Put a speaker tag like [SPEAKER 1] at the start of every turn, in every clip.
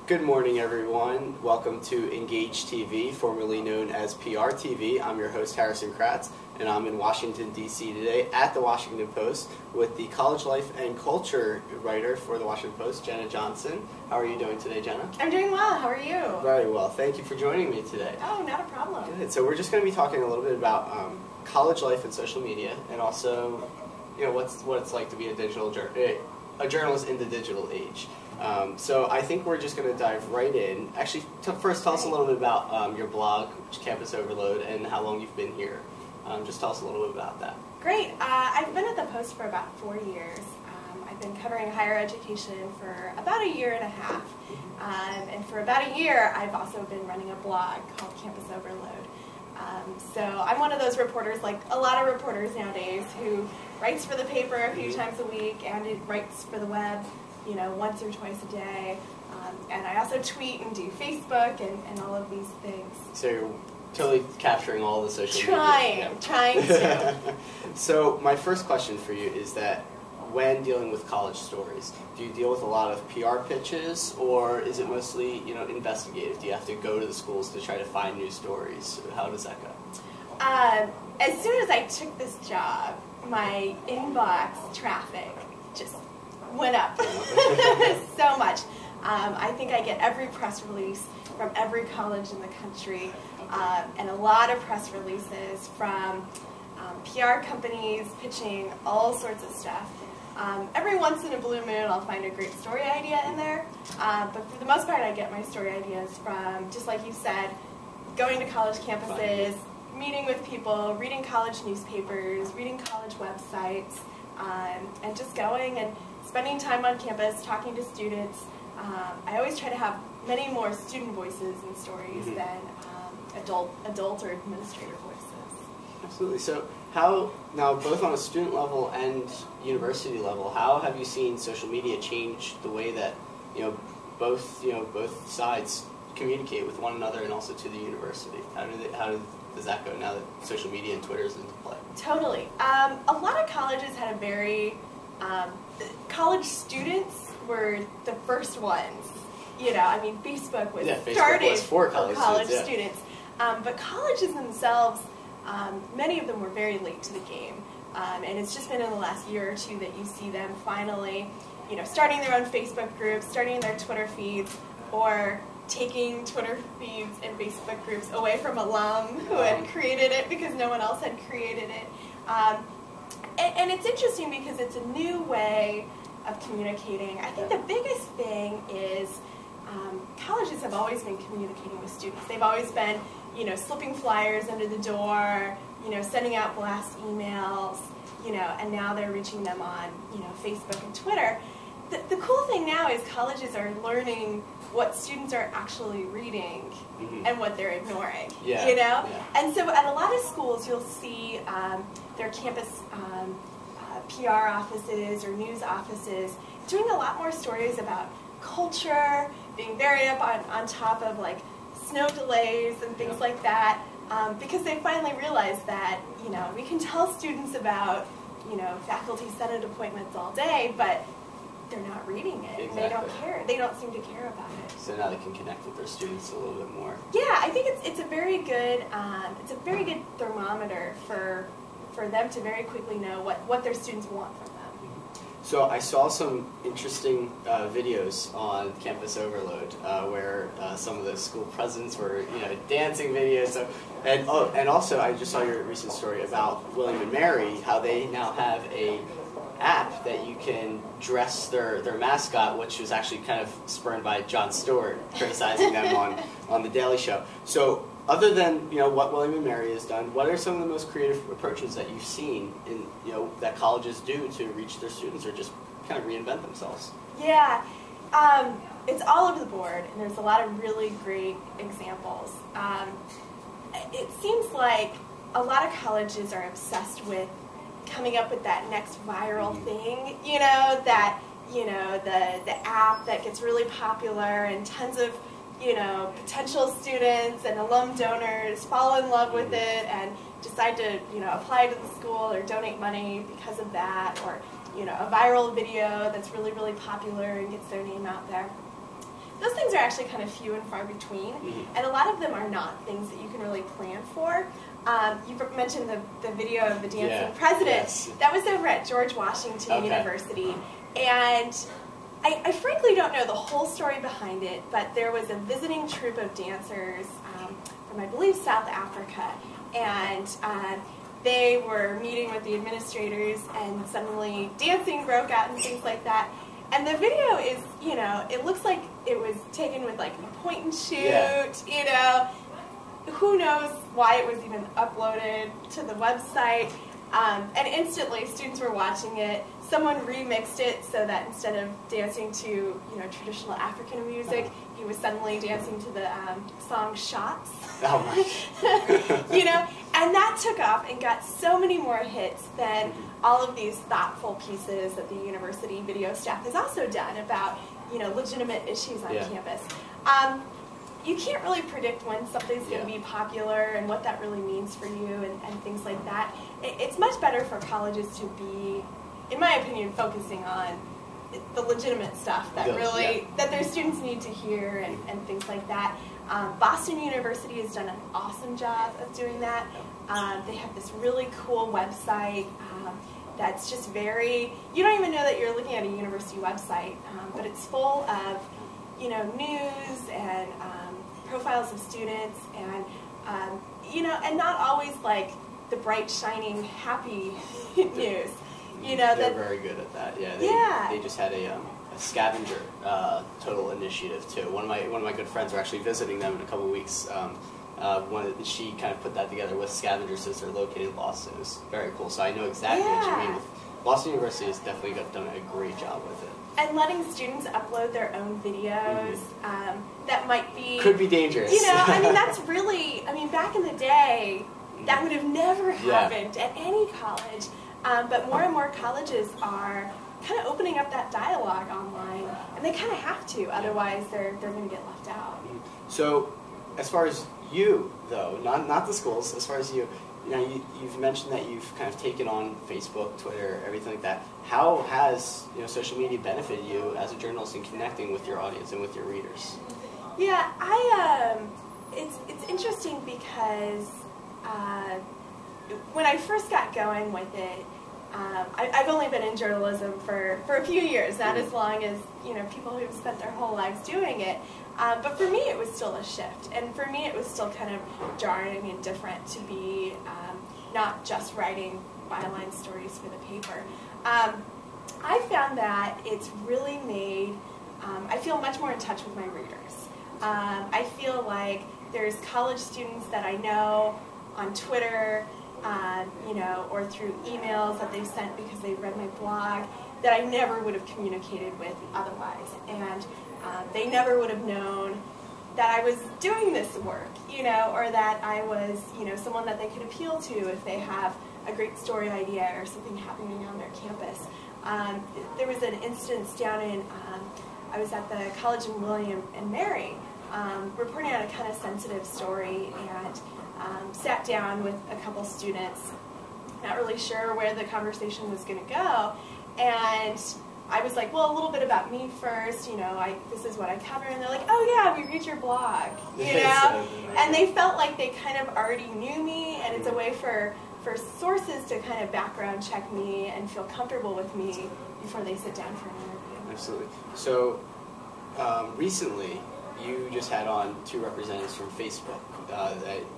[SPEAKER 1] Good morning, everyone. Welcome to Engage TV, formerly known as PR TV. I'm your host, Harrison Kratz, and I'm in Washington, D.C. today at the Washington Post with the college life and culture writer for the Washington Post, Jenna Johnson. How are you doing today, Jenna?
[SPEAKER 2] I'm doing well. How are you?
[SPEAKER 1] Very well. Thank you for joining me today.
[SPEAKER 2] Oh, not a problem.
[SPEAKER 1] Good. So we're just going to be talking a little bit about college life and social media, and also, what it's like to be a journalist in the digital age. So I think we're just going to dive right in. Actually, first tell us a little bit about your blog, Campus Overload, and how long you've been here. Just tell us a little bit about that.
[SPEAKER 2] Great. I've been at the Post for about 4 years. I've been covering higher education for about a year and a half. And for about a year, I've also been running a blog called Campus Overload. So I'm one of those reporters, like a lot of reporters nowadays, who writes for the paper a few times a week and it writes for the web, once or twice a day. And I also tweet and do Facebook and all of these things.
[SPEAKER 1] So you're totally capturing all the social media.
[SPEAKER 2] Trying to.
[SPEAKER 1] So my first question for you is that when dealing with college stories, do you deal with a lot of PR pitches, or is it mostly, investigative? Do you have to go to the schools to try to find new stories? How does that go?
[SPEAKER 2] As soon as I took this job, my inbox traffic just went up so much. I think I get every press release from every college in the country, and a lot of press releases from PR companies pitching all sorts of stuff. Every once in a blue moon, I'll find a great story idea in there, but for the most part, I get my story ideas from, just like you said, going to college campuses, meeting with people, reading college newspapers, reading college websites, and just going and spending time on campus, talking to students. I always try to have many more student voices and stories than adult or administrator voices.
[SPEAKER 1] Absolutely. So how, now both on a student level and university level, how have you seen social media change the way that, both sides communicate with one another and also to the university? How does that go now that social media and Twitter is into play?
[SPEAKER 2] Totally. A lot of colleges had a very, college students were the first ones. Facebook was started
[SPEAKER 1] for college
[SPEAKER 2] students. But colleges themselves, many of them were very late to the game. And it's just been in the last year or two that you see them finally, starting their own Facebook groups, starting their Twitter feeds, or taking Twitter feeds and Facebook groups away from alum who had created it because no one else had created it. And it's interesting because it's a new way of communicating. I think the biggest thing is colleges have always been communicating with students. They've always been, slipping flyers under the door, sending out blast emails, and now they're reaching them on, Facebook and Twitter. The cool thing now is colleges are learning what students are actually reading and what they're ignoring, And so at a lot of schools you'll see their campus PR offices or news offices doing a lot more stories about culture, being very up on top of like snow delays and things like that, because they finally realized that, we can tell students about, faculty senate appointments all day, but they're not reading it.
[SPEAKER 1] Exactly.
[SPEAKER 2] They don't care. They don't seem to care about it.
[SPEAKER 1] So now they can connect with their students a little bit more.
[SPEAKER 2] Yeah, I think it's a very good thermometer for them to very quickly know what their students want from them.
[SPEAKER 1] So I saw some interesting videos on Campus Overload where some of the school presidents were, dancing videos. So, and also I just saw your recent story about William and Mary, how they now have a app that you can dress their mascot, which was actually kind of spurned by Jon Stewart criticizing them on The Daily Show. So other than what William and Mary has done, what are some of the most creative approaches that you've seen in that colleges do to reach their students or just kind of reinvent themselves?
[SPEAKER 2] Yeah, it's all over the board, and there's a lot of really great examples. It seems like a lot of colleges are obsessed with coming up with that next viral thing, the app that gets really popular and tons of potential students and alum donors fall in love with it and decide to apply to the school or donate money because of that, or a viral video that's really, really popular and gets their name out there. those things are actually kind of few and far between, and a lot of them are not things that you can really plan for. You mentioned the video of the dancing president.
[SPEAKER 1] Yes.
[SPEAKER 2] That was over at George Washington University, and I frankly don't know the whole story behind it, but there was a visiting troupe of dancers from, I believe, South Africa, and they were meeting with the administrators, and suddenly dancing broke out and things like that. And the video is, you know, it looks like it was taken with like a point and shoot, you know. Who knows why it was even uploaded to the website. And instantly students were watching it. Someone remixed it so that instead of dancing to, you know, traditional African music, he was suddenly dancing to the song Shots.
[SPEAKER 1] Oh my.
[SPEAKER 2] You know, and that took off and got so many more hits than all of these thoughtful pieces that the university video staff has also done about, you know, legitimate issues on campus. You can't really predict when something's going to be popular and what that really means for you and things like that. It's much better for colleges to be, in my opinion, focusing on the legitimate stuff that that their students need to hear and things like that. Boston University has done an awesome job of doing that. They have this really cool website that's just very, you don't even know that you're looking at a university website, but it's full of, you know, news and profiles of students, and you know, and not always like the bright, shining, happy news. You know,
[SPEAKER 1] they're very good at that. Yeah, they just had a scavenger total initiative too. One of my good friends are actually visiting them in a couple of weeks. She kind of put that together with scavengers since they're located in Boston. It was very cool. So I know exactly what you mean. Boston University has definitely done a great job with it.
[SPEAKER 2] And letting students upload their own videos that might be...
[SPEAKER 1] Could be dangerous.
[SPEAKER 2] You know, I mean, that's really... I mean, back in the day, that would have never happened at any college. But more and more colleges are kind of opening up that dialogue online, and they kind of have to, otherwise they're going to get left out.
[SPEAKER 1] So, as far as you, though, not the schools, as far as you, you know, you've mentioned that you've kind of taken on Facebook, Twitter, everything like that. How has, you know, social media benefited you as a journalist in connecting with your audience and with your readers?
[SPEAKER 2] Yeah, it's interesting because when I first got going with it, I've only been in journalism for a few years, not as long as, you know, people who've spent their whole lives doing it. But for me, it was still a shift, and for me, it was still kind of jarring and different to be not just writing byline stories for the paper. I found that it's really made, I feel much more in touch with my readers. I feel like there's college students that I know on Twitter, you know, or through emails that they sent because they read my blog that I never would have communicated with otherwise. And they never would have known that I was doing this work, you know, or that I was, you know, someone that they could appeal to if they have a great story idea or something happening on their campus. There was an instance down in, I was at the college in William and Mary, reporting on a kind of sensitive story, and sat down with a couple students, not really sure where the conversation was going to go, and I was like, well, a little bit about me first, you know, this is what I cover, and they're like, oh yeah, we read your blog, you know, and they felt like they kind of already knew me, and it's a way for sources to kind of background check me and feel comfortable with me before they sit down for an interview.
[SPEAKER 1] Absolutely. So, recently, you just had on 2 representatives from Facebook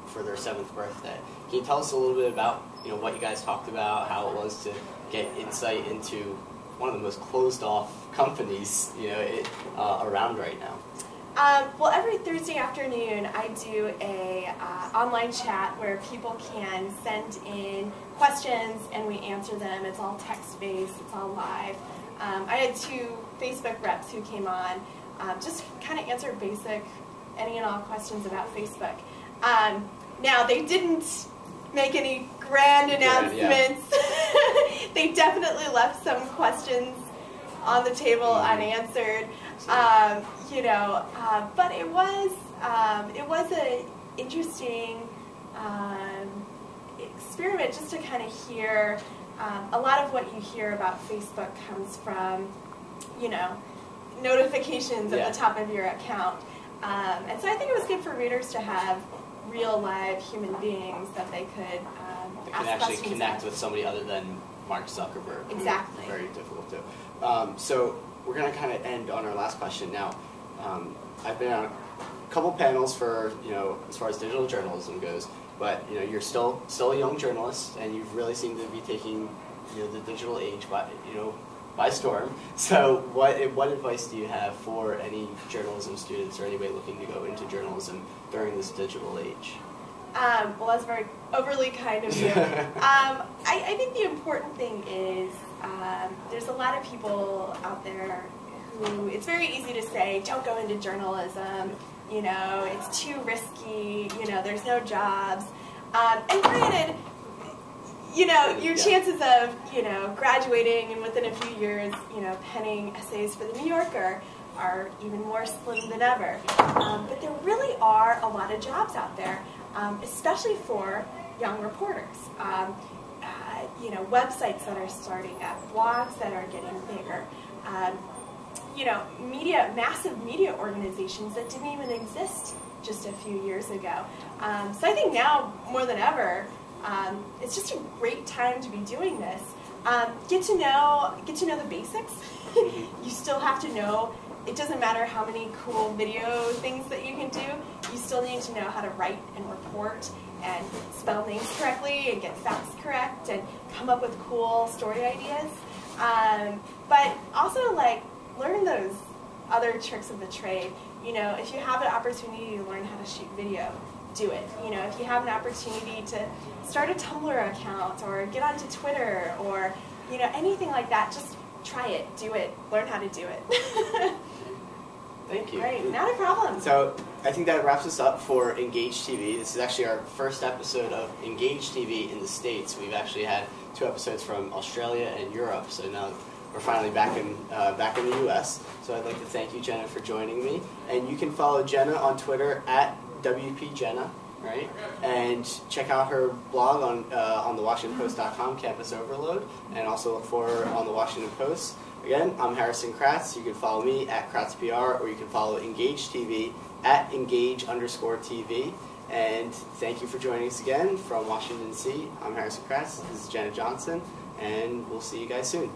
[SPEAKER 1] for their 7th birthday. Can you tell us a little bit about, you know, what you guys talked about, how it was to get insight into one of the most closed-off companies, you know, around right now?
[SPEAKER 2] Well, every Thursday afternoon, I do a online chat where people can send in questions and we answer them. It's all text-based. It's all live. I had 2 Facebook reps who came on, just kind of answered basic, any and all questions about Facebook. Now, they didn't make any grand announcements. They definitely left some questions on the table unanswered. You know, but it was an interesting experiment just to kind of hear. A lot of what you hear about Facebook comes from, you know, notifications at the top of your account. And so I think it was good for readers to have real live human beings that they could
[SPEAKER 1] they can actually connect with somebody other than Mark Zuckerberg.
[SPEAKER 2] Exactly.
[SPEAKER 1] Very difficult to. So we're going to kind of end on our last question now. I've been on a couple panels for, as far as digital journalism goes, but you're still a young journalist, and you've really seemed to be taking the digital age by storm. So what advice do you have for any journalism students or anybody looking to go into journalism during this digital age?
[SPEAKER 2] Well, that's very overly kind of you. I think the important thing is there's a lot of people out there who it's very easy to say, don't go into journalism, it's too risky, there's no jobs. And granted, your chances of, graduating and within a few years, penning essays for the New Yorker are even more slim than ever. But there really are a lot of jobs out there, especially for young reporters. Websites that are starting up, blogs that are getting bigger, massive media organizations that didn't even exist just a few years ago. So I think now more than ever, it's just a great time to be doing this. Get to know the basics. You still have to know. It doesn't matter how many cool video things that you can do. You still need to know how to write and report and spell names correctly and get facts correct and come up with cool story ideas. But also learn those other tricks of the trade. If you have an opportunity to learn how to shoot video, do it. If you have an opportunity to start a Tumblr account or get onto Twitter or anything like that, just try it, do it, learn how to do it.
[SPEAKER 1] Thank you.
[SPEAKER 2] Great, not a problem.
[SPEAKER 1] So I think that wraps us up for Engage TV. This is actually our first episode of Engage TV in the States. We've actually had 2 episodes from Australia and Europe, so now we're finally back in the U.S. So I'd like to thank you, Jenna, for joining me. And you can follow Jenna on Twitter at WPJenna, right? And check out her blog on thewashingtonpost.com, Campus Overload, and also look for her on the Washington Post. Again, I'm Harrison Kratz. You can follow me at KratzPR, or you can follow Engage TV at Engage_TV. And thank you for joining us again from Washington, D.C. I'm Harrison Kratz. This is Jenna Johnson, and we'll see you guys soon.